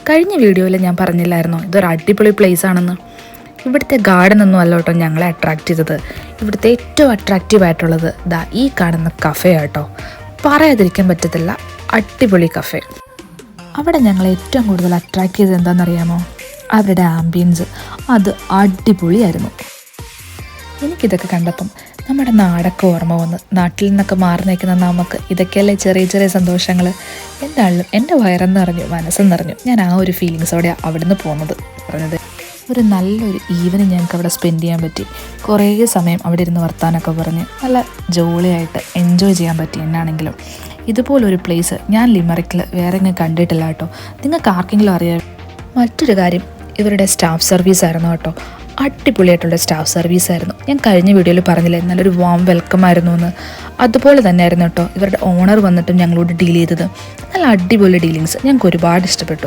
കഴിഞ്ഞ വീഡിയോയിൽ ഞാൻ പറഞ്ഞില്ലായിരുന്നോ ഇതൊരു അടിപൊളി പ്ലേസ് ആണെന്ന്. ഇവിടുത്തെ ഗാർഡൻ ഒന്നും അല്ല കേട്ടോ ഞങ്ങളെ അട്രാക്റ്റ് ചെയ്തത്. ഇവിടുത്തെ ഏറ്റവും അട്രാക്റ്റീവ് ആയിട്ടുള്ളത് ഈ കാണുന്ന കഫേ ആട്ടോ. പറയാതിരിക്കാൻ പറ്റത്തില്ല, അടിപൊളി കഫേ. അവിടെ ഞങ്ങളെ ഏറ്റവും കൂടുതൽ അട്രാക്റ്റ് ചെയ്തത് എന്താണെന്നറിയാമോ? അവരുടെ ആംബിയൻസ്. അത് അടിപൊളിയായിരുന്നു. എനിക്കിതൊക്കെ കണ്ടപ്പം നമ്മുടെ നാടൊക്കെ ഓർമ്മ വന്ന്. നാട്ടിൽ നിന്നൊക്കെ മാറി നിൽക്കുന്ന നമുക്ക് ഇതൊക്കെയല്ലേ ചെറിയ ചെറിയ സന്തോഷങ്ങൾ. എന്തായാലും എൻ്റെ വയറെന്ന് നിറഞ്ഞു, മനസ്സും നിറഞ്ഞു. ഞാൻ ആ ഒരു ഫീലിങ്സോടെയാണ് അവിടെ നിന്ന് പറഞ്ഞത്. ഒരു നല്ലൊരു ഈവനിങ് ഞങ്ങൾക്ക് അവിടെ സ്പെൻഡ് ചെയ്യാൻ പറ്റി. കുറേ സമയം അവിടെ ഇരുന്ന് വർത്താനൊക്കെ പറഞ്ഞ് നല്ല ജോളിയായിട്ട് എൻജോയ് ചെയ്യാൻ പറ്റി. എന്നാണെങ്കിലും ഇതുപോലൊരു പ്ലേസ് ഞാൻ ലിമറിക്കിൽ വേറെ എങ്ങും കണ്ടിട്ടില്ല കേട്ടോ. നിങ്ങൾക്ക് ആർക്കെങ്കിലും അറിയാം? മറ്റൊരു കാര്യം, ഇവരുടെ സ്റ്റാഫ് സർവീസ് ആയിരുന്നു കേട്ടോ. അടിപൊളിയായിട്ടുള്ള സ്റ്റാഫ് സർവീസ് ആയിരുന്നു. ഞാൻ കഴിഞ്ഞ വീഡിയോയിൽ പറഞ്ഞില്ലേ നല്ലൊരു വാം വെൽക്കം ആയിരുന്നു എന്ന്. അതുപോലെ തന്നെ ആയിരുന്നു കേട്ടോ ഇവരുടെ ഓണർ വന്നിട്ടും ഞങ്ങളോട് ഡീൽ ചെയ്തത്. നല്ല അടിപൊളി ഡീലിങ്സ്. ഞങ്ങൾക്ക് ഒരുപാട് ഇഷ്ടപ്പെട്ടു.